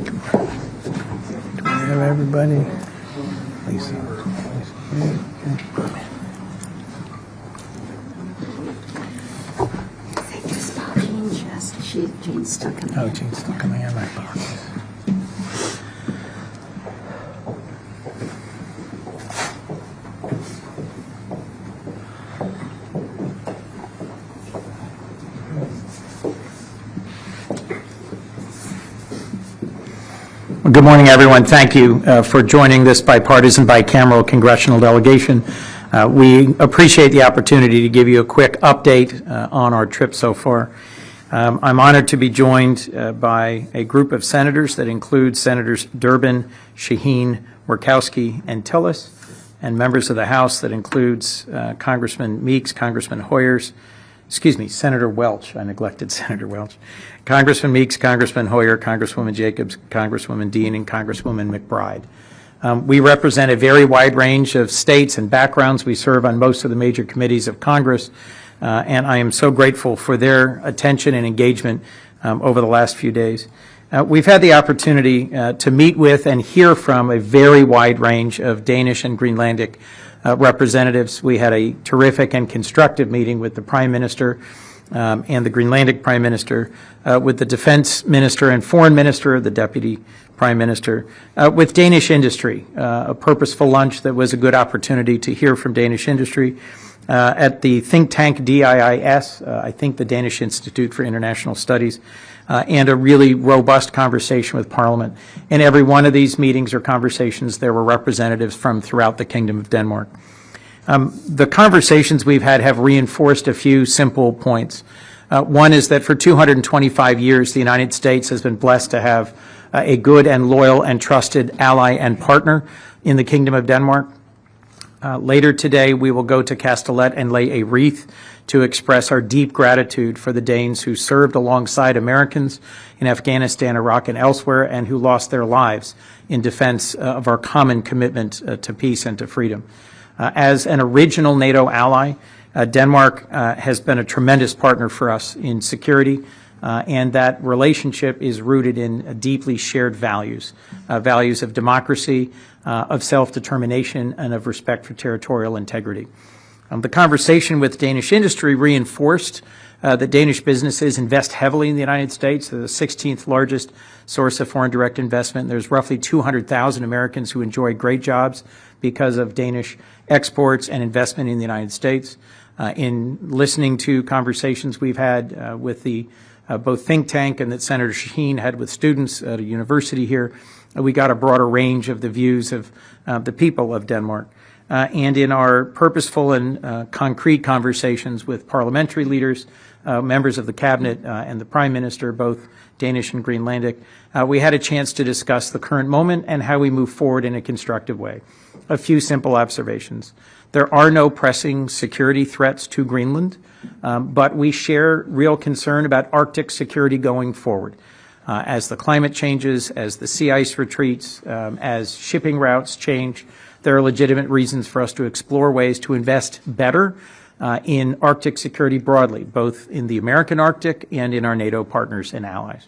Do we have everybody? Lisa. Okay. Jeanne's still coming. Oh, Jeanne's still coming in. My apologies. Well, good morning, everyone. Thank you for joining this bipartisan, bicameral congressional delegation. We appreciate the opportunity to give you a quick update on our trip so far. I'm honored to be joined by a group of senators that includes Senators Durbin, Shaheen, Murkowski, and Tillis, and members of the House that includes Congressman Meeks, Congressman Senator Welch. I neglected Senator Welch. Congressman Meeks, Congressman Hoyer, Congresswoman Jacobs, Congresswoman Dean, and Congresswoman McBride. We represent a very wide range of states and backgrounds. We serve on most of the major committees of Congress. And I am so grateful for their attention and engagement over the last few days. We've had the opportunity to meet with and hear from a very wide range of Danish and Greenlandic representatives. We had a terrific and constructive meeting with the Prime Minister and the Greenlandic Prime Minister, with the Defense Minister and Foreign Minister, the Deputy Prime Minister, with Danish industry, a purposeful lunch that was a good opportunity to hear from Danish industry. At the think tank DIIS, I think the Danish Institute for International Studies, and a really robust conversation with Parliament. In every one of these meetings or conversations, there were representatives from throughout the Kingdom of Denmark. The conversations we've had have reinforced a few simple points. One is that for 225 years, the United States has been blessed to have a good and loyal and trusted ally and partner in the Kingdom of Denmark. Later today, we will go to Castellet and lay a wreath to express our deep gratitude for the Danes who served alongside Americans in Afghanistan, Iraq, and elsewhere, and who lost their lives in defense of our common commitment to peace and to freedom. As an original NATO ally, Denmark has been a tremendous partner for us in security, and that relationship is rooted in deeply shared values, values of democracy, of self-determination, and of respect for territorial integrity. The conversation with Danish industry reinforced that Danish businesses invest heavily in the United States. They're the 16th largest source of foreign direct investment. There's roughly 200,000 Americans who enjoy great jobs because of Danish exports and investment in the United States. In listening to conversations we've had with the both think tank and that Senator Shaheen had with students at a university here, we got a broader range of the views of the people of Denmark. And in our purposeful and concrete conversations with parliamentary leaders, members of the cabinet and the Prime Minister, both Danish and Greenlandic, we had a chance to discuss the current moment and how we move forward in a constructive way. A few simple observations. There are no pressing security threats to Greenland, but we share real concern about Arctic security going forward. As the climate changes, as the sea ice retreats, as shipping routes change, there are legitimate reasons for us to explore ways to invest better in Arctic security broadly, both in the American Arctic and in our NATO partners and allies.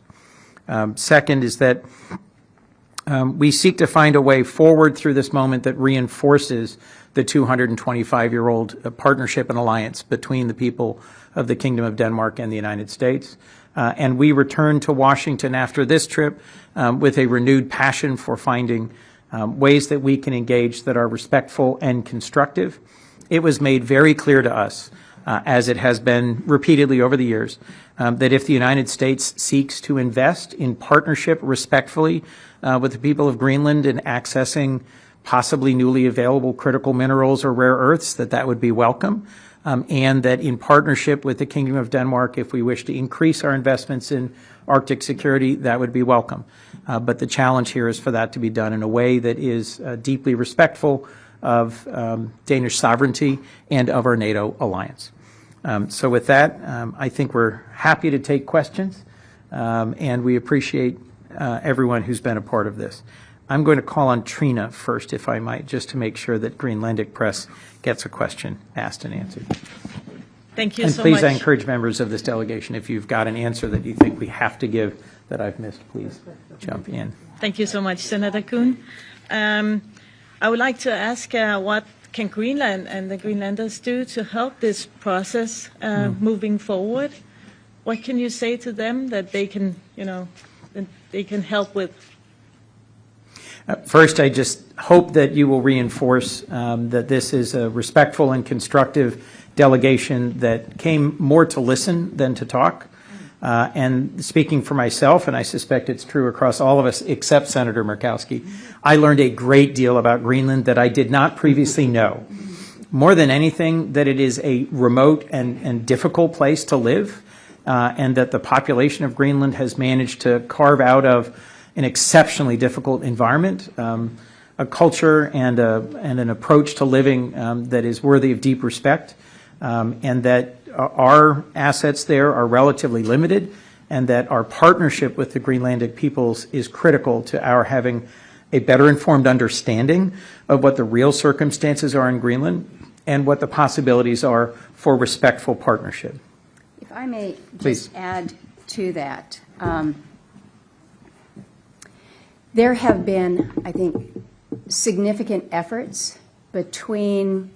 Second is that we seek to find a way forward through this moment that reinforces the 225-year-old partnership and alliance between the people of the Kingdom of Denmark and the United States. And we return to Washington after this trip with a renewed passion for finding ways that we can engage that are respectful and constructive. It was made very clear to us, as it has been repeatedly over the years, that if the United States seeks to invest in partnership respectfully with the people of Greenland in accessing possibly newly available critical minerals or rare earths, that would be welcome. And that in partnership with the Kingdom of Denmark, if we wish to increase our investments in Arctic security, that would be welcome. But the challenge here is for that to be done in a way that is deeply respectful of Danish sovereignty and of our NATO alliance. So with that, I think we're happy to take questions, and we appreciate everyone who's been a part of this. I'm going to call on Trina first, if I might, just to make sure that Greenlandic Press gets a question asked and answered. Thank you And so please, much. I encourage members of this delegation, if you've got an answer that you think we have to give that I've missed, please jump in. Thank you so much, Senator Kuhn. I would like to ask what can Greenland and the Greenlanders do to help this process moving forward? What can you say to them that they can, that they can help with? First, I just hope that you will reinforce that this is a respectful and constructive delegation that came more to listen than to talk. And speaking for myself, and I suspect it's true across all of us except Senator Murkowski, I learned a great deal about Greenland that I did not previously know. More than anything, that it is a remote and difficult place to live, and that the population of Greenland has managed to carve out of an exceptionally difficult environment, a culture and an approach to living that is worthy of deep respect, and that our assets there are relatively limited, and that our partnership with the Greenlandic peoples is critical to our having a better informed understanding of what the real circumstances are in Greenland and what the possibilities are for respectful partnership. If I may Please. just add to that, there have been, I think, significant efforts between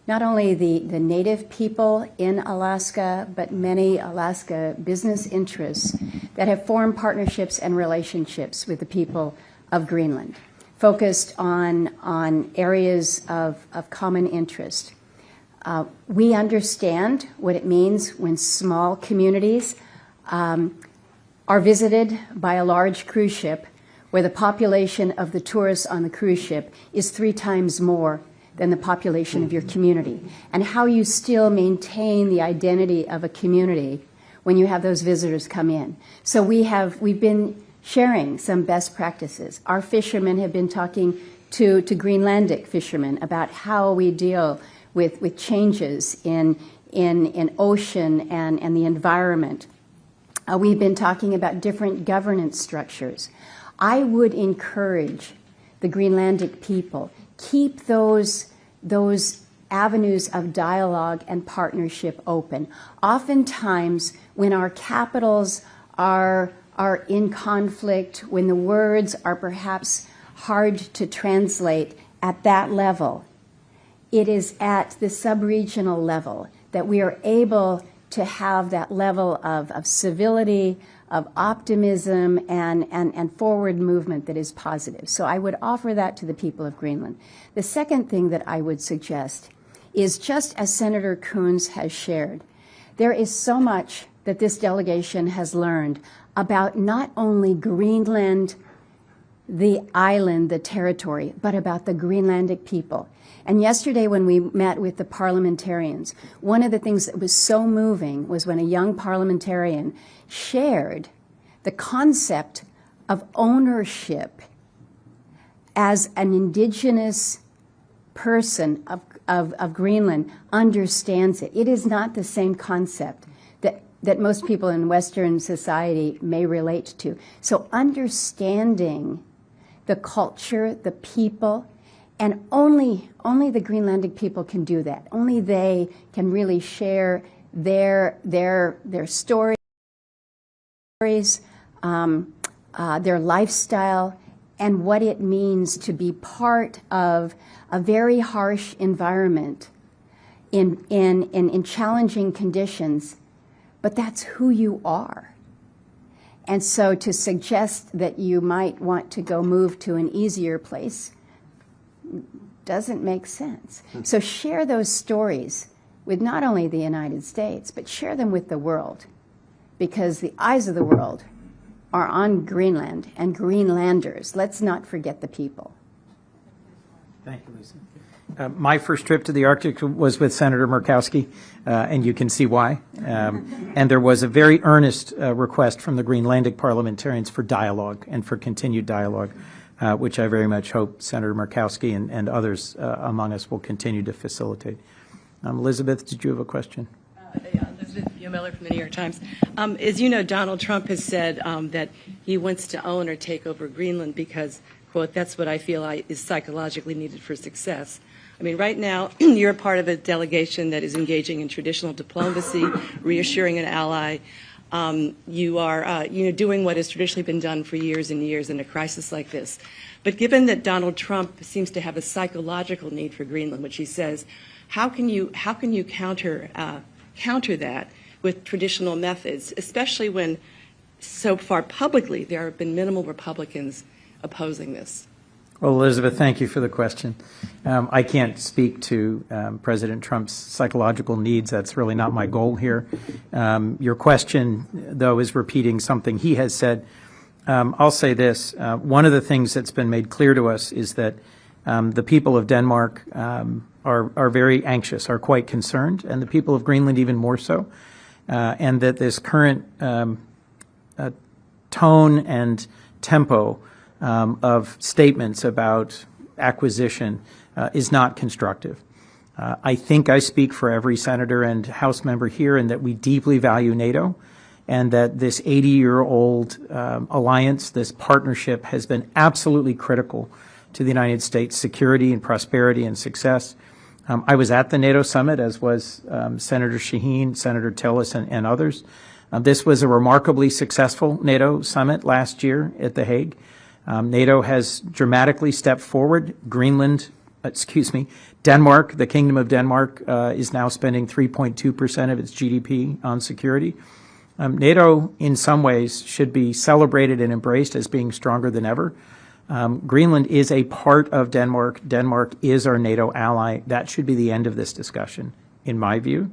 not only the native people in Alaska, but many Alaska business interests that have formed partnerships and relationships with the people of Greenland, focused on areas of common interest. We understand what it means when small communities are visited by a large cruise ship where the population of the tourists on the cruise ship is 3 times more than the population of your community, and how you still maintain the identity of a community when you have those visitors come in. So we've been sharing some best practices. Our fishermen have been talking to Greenlandic fishermen about how we deal with changes in ocean and the environment. We've been talking about different governance structures. I would encourage the Greenlandic people, keep those avenues of dialogue and partnership open. Oftentimes, when our capitals are in conflict, when the words are perhaps hard to translate at that level, it is at the sub-regional level that we are able to have that level of civility, of optimism, and forward movement that is positive. So I would offer that to the people of Greenland. The second thing that I would suggest is, just as Senator Coons has shared, there is so much that this delegation has learned about not only Greenland, the island, the territory, but about the Greenlandic people. And yesterday when we met with the parliamentarians, one of the things that was so moving was when a young parliamentarian shared the concept of ownership as an indigenous person of Greenland understands it. It is not the same concept that most people in Western society may relate to. So understanding the culture, the people, and only the Greenlandic people can do that. Only they can really share their stories, their lifestyle, and what it means to be part of a very harsh environment in challenging conditions, but that's who you are. And so to suggest that you might want to go move to an easier place doesn't make sense. So share those stories with not only the United States, but share them with the world, because the eyes of the world are on Greenland and Greenlanders. Let's not forget the people. Thank you, Lisa. My first trip to the Arctic was with Senator Murkowski, and you can see why. And there was a very earnest request from the Greenlandic parliamentarians for dialogue and for continued dialogue, which I very much hope Senator Murkowski and others among us will continue to facilitate. Elizabeth, did you have a question? Yeah, Elizabeth Miller from the New York Times. As you know, Donald Trump has said that he wants to own or take over Greenland because, quote, that's what I feel is psychologically needed for success. I mean, right now, you're a part of a delegation that is engaging in traditional diplomacy, reassuring an ally. You are doing what has traditionally been done for years and years in a crisis like this. But given that Donald Trump seems to have a psychological need for Greenland, which he says, how can you counter that with traditional methods, especially when so far publicly there have been minimal Republicans opposing this? Well, Elizabeth, thank you for the question. I can't speak to President Trump's psychological needs. That's really not my goal here. Your question, though, is repeating something he has said. I'll say this. One of the things that's been made clear to us is that the people of Denmark are very anxious, are quite concerned, and the people of Greenland even more so, and that this current tone and tempo of statements about acquisition is not constructive. I think I speak for every senator and House member here in that we deeply value NATO, and that this 80-year-old alliance, this partnership, has been absolutely critical to the United States' security and prosperity and success. I was at the NATO summit, as was Senator Shaheen, Senator Tillis, and others. This was a remarkably successful NATO summit last year at The Hague. NATO has dramatically stepped forward. Denmark, the Kingdom of Denmark, is now spending 3.2% of its GDP on security. NATO, in some ways, should be celebrated and embraced as being stronger than ever. Greenland is a part of Denmark. Denmark is our NATO ally. That should be the end of this discussion, in my view,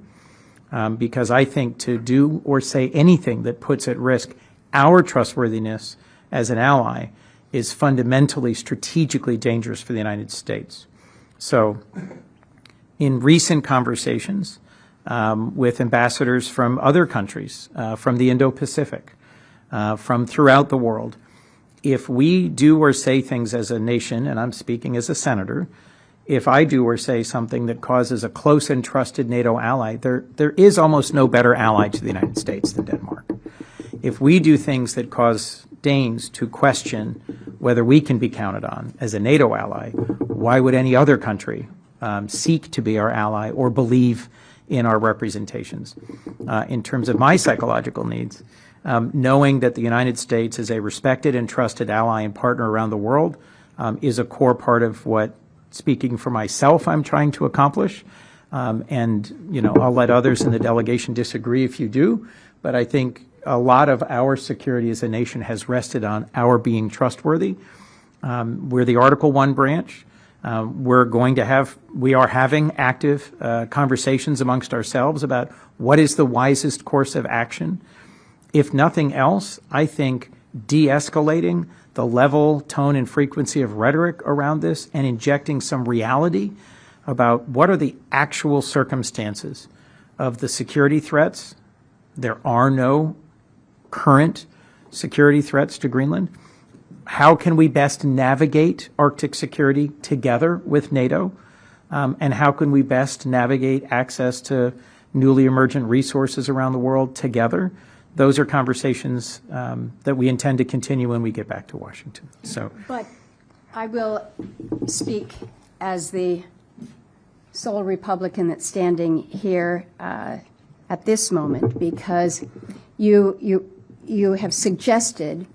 because I think to do or say anything that puts at risk our trustworthiness as an ally is fundamentally strategically dangerous for the United States. So, in recent conversations with ambassadors from other countries, from the Indo-Pacific, from throughout the world, if we do or say things as a nation, and I'm speaking as a senator, if I do or say something that causes a close and trusted NATO ally, there is almost no better ally to the United States than Denmark. If we do things that cause Danes to question whether we can be counted on as a NATO ally, why would any other country seek to be our ally or believe in our representations? In terms of my psychological needs, knowing that the United States is a respected and trusted ally and partner around the world is a core part of what, speaking for myself, I'm trying to accomplish. And, you know, I'll let others in the delegation disagree if you do, but I think a lot of our security as a nation has rested on our being trustworthy. We're the Article I branch. We are having active conversations amongst ourselves about what is the wisest course of action. If nothing else, I think de-escalating the level, tone, and frequency of rhetoric around this and injecting some reality about what are the actual circumstances of the security threats. There are no current security threats to Greenland. How can we best navigate Arctic security together with NATO? And how can we best navigate access to newly emergent resources around the world together? Those are conversations that we intend to continue when we get back to Washington. So, but I will speak as the sole Republican that's standing here at this moment, because you have suggested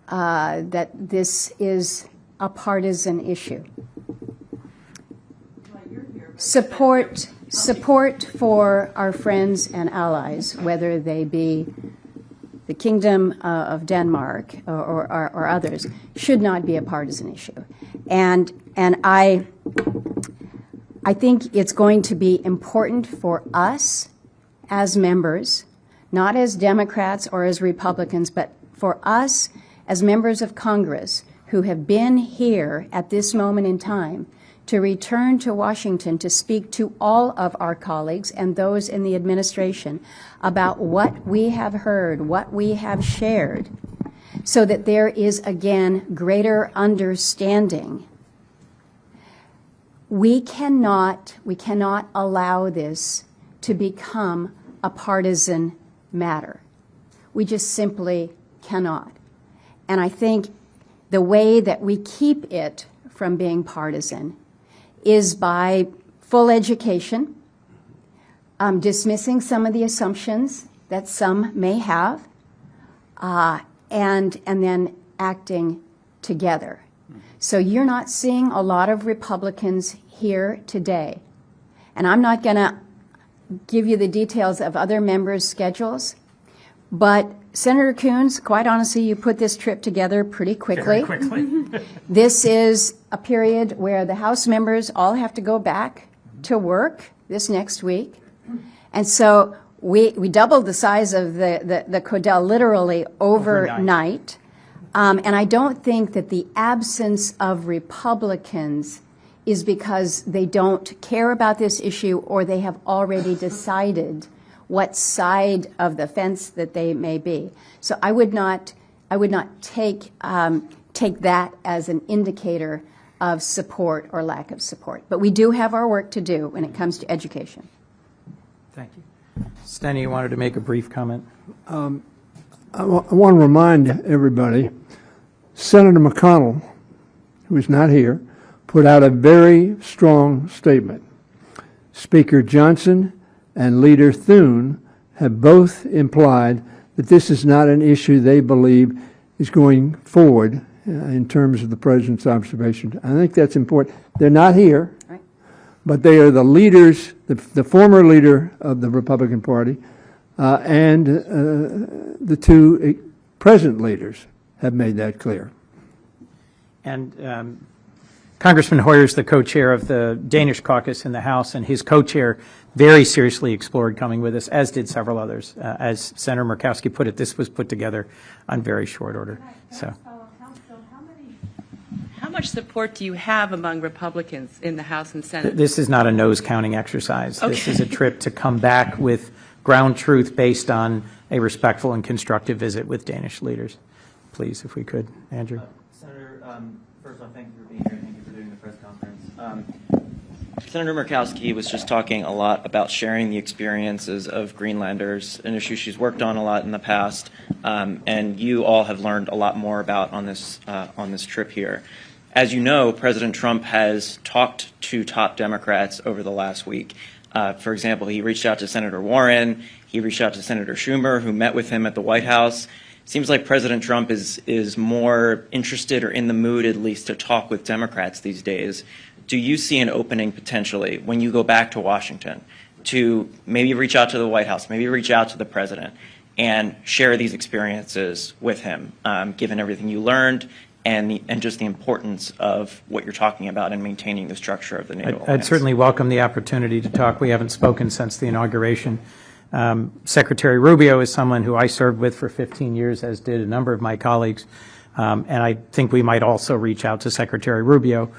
that this is a partisan issue. Support for our friends and allies, whether they be the Kingdom of Denmark or others, should not be a partisan issue. And I think it's going to be important for us as members, not as Democrats or as Republicans, but for us as members of Congress who have been here at this moment in time, to return to Washington to speak to all of our colleagues and those in the administration about what we have heard, what we have shared, so that there is, again, greater understanding. We cannot allow this to become a partisan matter. We just simply cannot. And I think the way that we keep it from being partisan is by full education, dismissing some of the assumptions that some may have, and then acting together. So you're not seeing a lot of Republicans here today. And I'm not going to give you the details of other members' schedules, but Senator Coons, quite honestly, you put this trip together pretty quickly. Very quickly. This is a period where the House members all have to go back to work this next week. And so we doubled the size of the Codel literally overnight. And I don't think that the absence of Republicans is because they don't care about this issue or they have already decided what side of the fence that they may be. So I would not take that as an indicator of support or lack of support. But we do have our work to do when it comes to education. Thank you. Steny, you wanted to make a brief comment? I want to remind everybody, Senator McConnell, who is not here, put out a very strong statement. Speaker Johnson and Leader Thune have both implied that this is not an issue they believe is going forward in terms of the President's observation. I think that's important. They're not here, Right. but they are the leaders, the former leader of the Republican Party and the two present leaders have made that clear. And Congressman Hoyer is the co-chair of the Danish caucus in the House, and his co-chair very seriously explored coming with us, as did several others. As Senator Murkowski put it, this was put together on very short order. So, How much support do you have among Republicans in the House and Senate? this is not a nose-counting exercise. This Okay. is a trip to come back with ground truth based on a respectful and constructive visit with Danish leaders. Please, if we could, Andrew. Senator, first off, thank you for being here. Thank you for doing the press conference. Senator Murkowski was just talking a lot about sharing the experiences of Greenlanders, an issue she's worked on a lot in the past, and you all have learned a lot more about on this trip here. As you know, President Trump has talked to top Democrats over the last week. For example, he reached out to Senator Warren. He reached out to Senator Schumer, who met with him at the White House. Seems like President Trump is more interested or in the mood, at least, to talk with Democrats these days. Do you see an opening potentially when you go back to Washington to maybe reach out to the White House, maybe reach out to the president and share these experiences with him, given everything you learned and just the importance of what you're talking about in maintaining the structure of the NATO alliance? I'd certainly welcome the opportunity to talk. We haven't spoken since the inauguration. Secretary Rubio is someone who I served with for 15 years, as did a number of my colleagues. And I think we might also reach out to Secretary Rubio,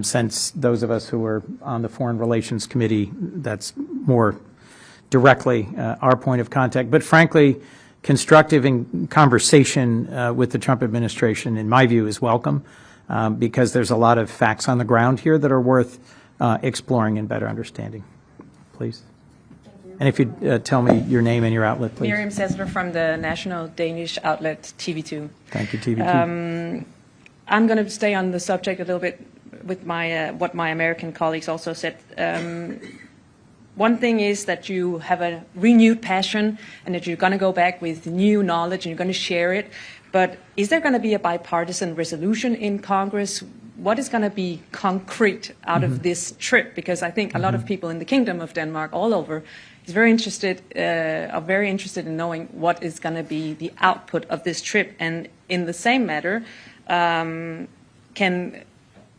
since those of us who were on the Foreign Relations Committee, that's more directly our point of contact. But frankly, constructive conversation with the Trump administration, in my view, is welcome, because there's a lot of facts on the ground here that are worth exploring and better understanding. Please. And if you'd tell me your name and your outlet, please. Miriam Sessler from the national Danish outlet TV2. Thank you, TV2. I'm going to stay on the subject a little bit with my what my American colleagues also said. One thing is that you have a renewed passion and that you're going to go back with new knowledge and you're going to share it. But is there going to be a bipartisan resolution in Congress? What is going to be concrete out of this trip? Because I think a lot of people in the Kingdom of Denmark, all over, are very interested in knowing what is going to be the output of this trip. And in the same matter, can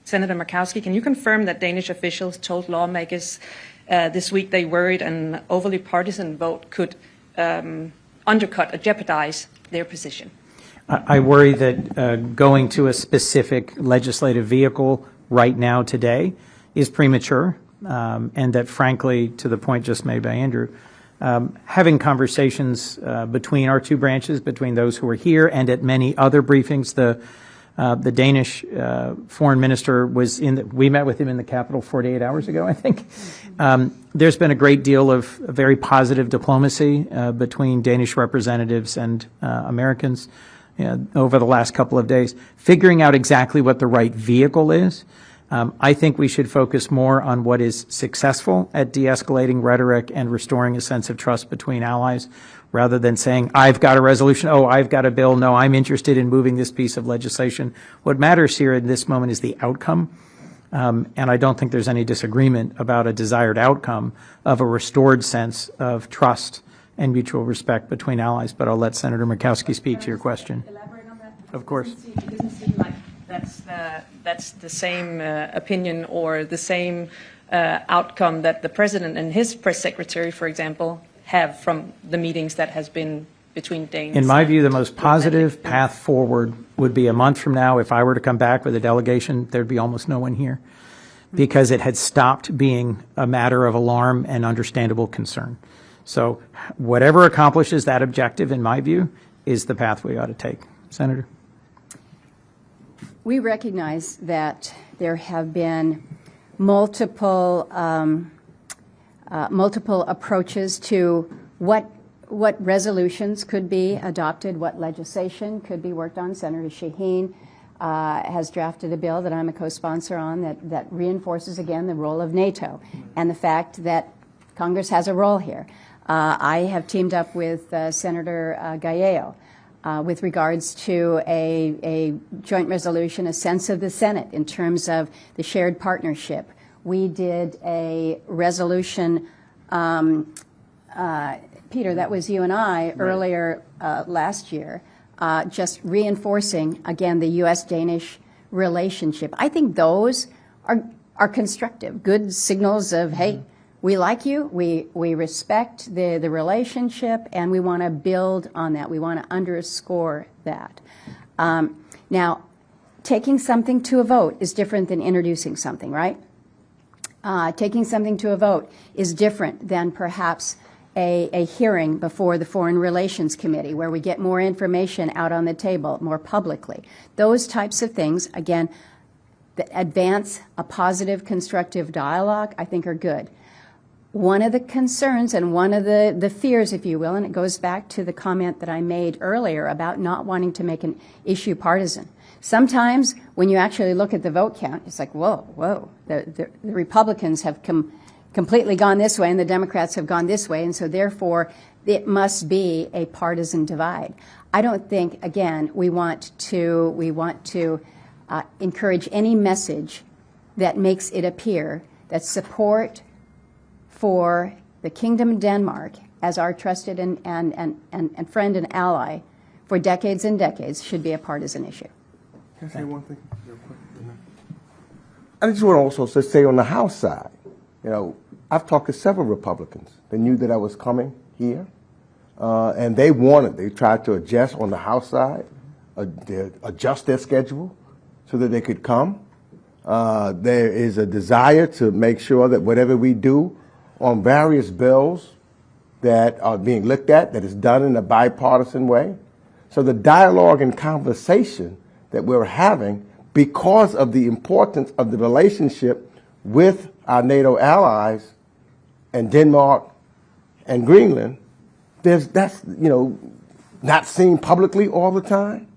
Senator Murkowski, can you confirm that Danish officials told lawmakers this week they worried an overly partisan vote could undercut or jeopardize their position? I worry that going to a specific legislative vehicle right now today is premature, and that frankly, to the point just made by Andrew, having conversations between our two branches, between those who are here and at many other briefings, the Danish foreign minister was we met with him in the Capitol 48 hours ago, I think. There's been a great deal of very positive diplomacy between Danish representatives and Americans over the last couple of days. Figuring out exactly what the right vehicle is I think we should focus more on what is successful at de-escalating rhetoric and restoring a sense of trust between allies, rather than saying, I've got a resolution, oh, I've got a bill, no, I'm interested in moving this piece of legislation. What matters here in this moment is the outcome, and I don't think there's any disagreement about a desired outcome of a restored sense of trust and mutual respect between allies, but I'll let Senator Murkowski speak to your question. Elaborate on that? Of course. It doesn't seem like that's the same opinion or the same outcome that the president and his press secretary, for example, have from the meetings that has been between Danes. In my view, the most positive path forward would be a month from now. If I were to come back with a delegation, there'd be almost no one here, because it had stopped being a matter of alarm and understandable concern. So whatever accomplishes that objective, in my view, is the path we ought to take. Senator? We recognize that there have been multiple approaches to what resolutions could be adopted, what legislation could be worked on. Senator Shaheen has drafted a bill that I'm a co-sponsor on that reinforces again the role of NATO and the fact that Congress has a role here. I have teamed up with Senator Gallego with regards to a joint resolution, a sense of the Senate in terms of the shared partnership. We did a resolution, Peter, that was you and I earlier last year, just reinforcing, again, the U.S.-Danish relationship. I think those are constructive, good signals of, hey, we like you, we respect the relationship, and we want to build on that. We want to underscore that. Now, taking something to a vote is different than introducing something, right? Taking something to a vote is different than perhaps a hearing before the Foreign Relations Committee where we get more information out on the table more publicly. Those types of things, again, that advance a positive, constructive dialogue, I think are good. One of the concerns and one of the fears, if you will, and it goes back to the comment that I made earlier about not wanting to make an issue partisan. Sometimes when you actually look at the vote count, it's like, whoa, the Republicans have completely gone this way and the Democrats have gone this way, and so therefore it must be a partisan divide. I don't think, again, we want to encourage any message that makes it appear that support for the Kingdom of Denmark as our trusted and friend and ally for decades and decades should be a partisan issue. Can I say one thing real quick? I just want to also say on the House side, you know, I've talked to several Republicans. They knew that I was coming here, and they tried to adjust on the House side, adjust their schedule so that they could come. There is a desire to make sure that whatever we do on various bills that are being looked at, that is done in a bipartisan way. So the dialogue and conversation that we're having, because of the importance of the relationship with our NATO allies and Denmark and Greenland, that's not seen publicly all the time,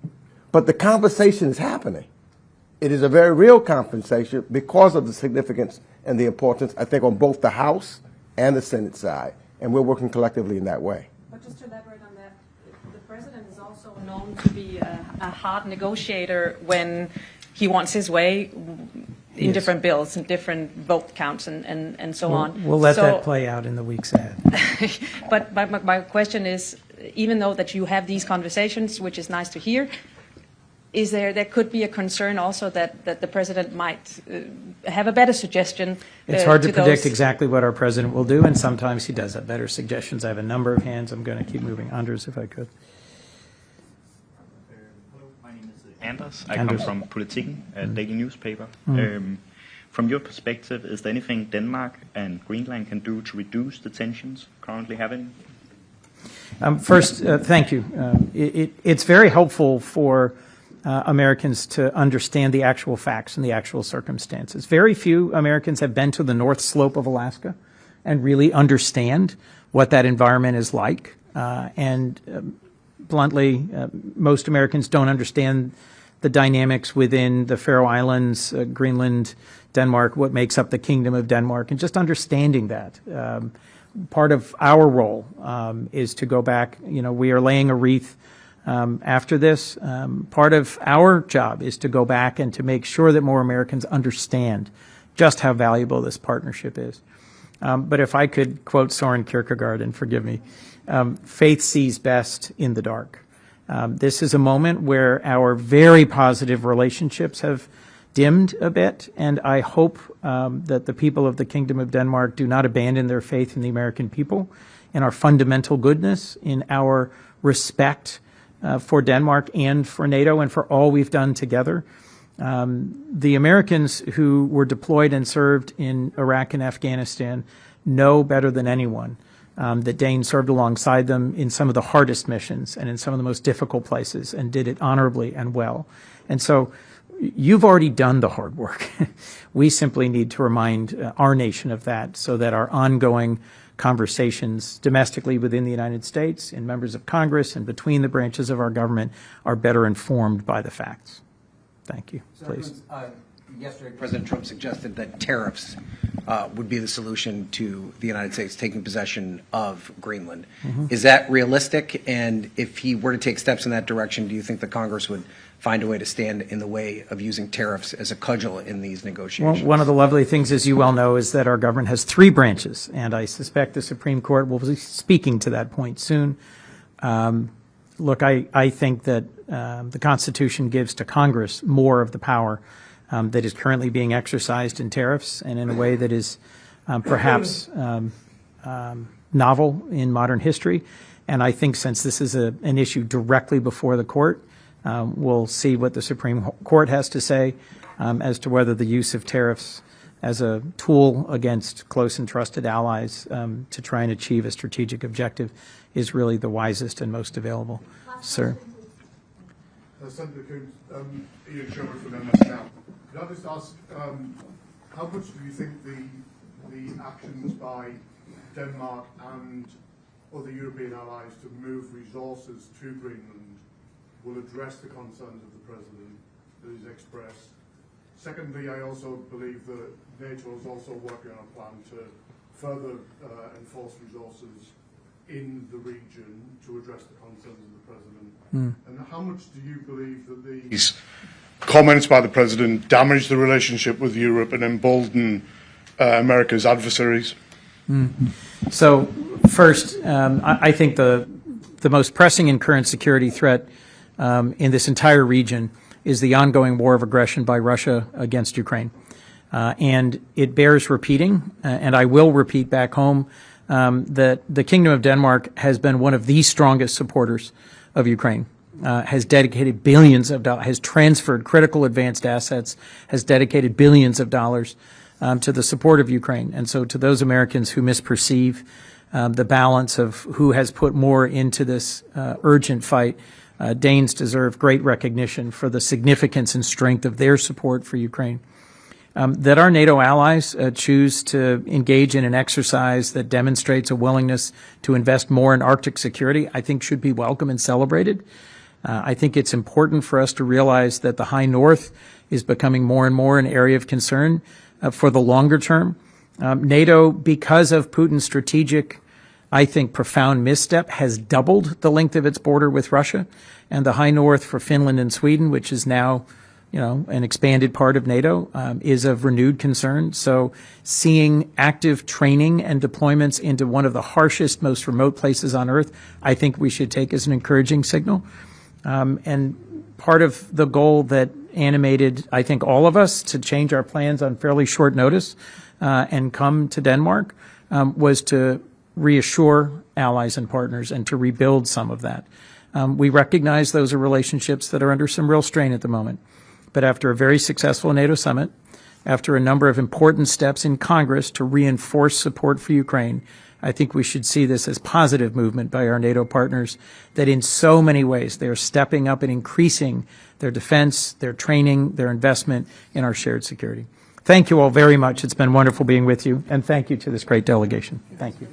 but the conversation is happening. It is a very real conversation because of the significance and the importance, I think, on both the House and the Senate side, and we're working collectively in that way. But just to elaborate on that, the president is also known to be a hard negotiator when he wants his way in different bills and different vote counts and so on. We'll let that play out in the weeks ahead. But my question is, even though that you have these conversations, which is nice to hear, there could be a concern also that the president might have a better suggestion. It's hard to predict exactly what our president will do, and sometimes he does have better suggestions. I have a number of hands. I'm going to keep moving. Anders, if I could. Hello, my name is Anders. I come from Politiken, a daily newspaper. From your perspective, is there anything Denmark and Greenland can do to reduce the tensions currently happening? First, thank you. It's very helpful for Americans to understand the actual facts and the actual circumstances. Very few Americans have been to the North Slope of Alaska and really understand what that environment is like. And bluntly, most Americans don't understand the dynamics within the Faroe Islands, Greenland, Denmark, what makes up the Kingdom of Denmark, and just understanding that. Part of our role is to go back. We are laying a wreath after this. Part of our job is to go back and to make sure that more Americans understand just how valuable this partnership is. But if I could quote Soren Kierkegaard, and forgive me, faith sees best in the dark. This is a moment where our very positive relationships have dimmed a bit, and I hope that the people of the Kingdom of Denmark do not abandon their faith in the American people, in our fundamental goodness, in our respect for Denmark and for NATO and for all we've done together. The Americans who were deployed and served in Iraq and Afghanistan know better than anyone that Dane served alongside them in some of the hardest missions and in some of the most difficult places and did it honorably and well. And so you've already done the hard work. We simply need to remind our nation of that so that our ongoing conversations domestically within the United States, in members of Congress, and between the branches of our government are better informed by the facts. Thank you. Please. Yesterday, President Trump suggested that tariffs would be the solution to the United States taking possession of Greenland. Is that realistic? And if he were to take steps in that direction, do you think the Congress would find a way to stand in the way of using tariffs as a cudgel in these negotiations? Well, one of the lovely things, as you well know, is that our government has 3 branches, and I suspect the Supreme Court will be speaking to that point soon. Look, I think that the Constitution gives to Congress more of the power that is currently being exercised in tariffs, and in a way that is perhaps novel in modern history. And I think since this is an issue directly before the court, we'll see what the Supreme Court has to say as to whether the use of tariffs as a tool against close and trusted allies to try and achieve a strategic objective is really the wisest and most available. Sir. Senator Coons, Ian Sherwood from MS Now. Could I just ask, how much do you think the actions by Denmark and other European allies to move resources to Greenland will address the concerns of the President that is expressed? Secondly, I also believe that NATO is also working on a plan to further enforce resources in the region to address the concerns of the President. And how much do you believe that these comments by the President damage the relationship with Europe and embolden America's adversaries? So first, I think the most pressing and current security threat in this entire region is the ongoing war of aggression by Russia against Ukraine. And it bears repeating, and I will repeat back home, that the Kingdom of Denmark has been one of the strongest supporters of Ukraine, has dedicated billions of dollars, has transferred critical advanced assets, has dedicated billions of dollars to the support of Ukraine. And so to those Americans who misperceive the balance of who has put more into this urgent fight, Danes deserve great recognition for the significance and strength of their support for Ukraine. That our NATO allies choose to engage in an exercise that demonstrates a willingness to invest more in Arctic security, I think should be welcome and celebrated. I think it's important for us to realize that the High North is becoming more and more an area of concern for the longer term. NATO, because of Putin's strategic, I think, profound misstep, has doubled the length of its border with Russia, and the High North for Finland and Sweden, which is now an expanded part of NATO, is of renewed concern. So seeing active training and deployments into one of the harshest, most remote places on Earth, I think we should take as an encouraging signal. And part of the goal that animated, I think, all of us to change our plans on fairly short notice and come to Denmark was to reassure allies and partners and to rebuild some of that. We recognize those are relationships that are under some real strain at the moment. But after a very successful NATO summit, after a number of important steps in Congress to reinforce support for Ukraine, I think we should see this as positive movement by our NATO partners, that in so many ways they are stepping up and increasing their defense, their training, their investment in our shared security. Thank you all very much. It's been wonderful being with you, and thank you to this great delegation. Thank you.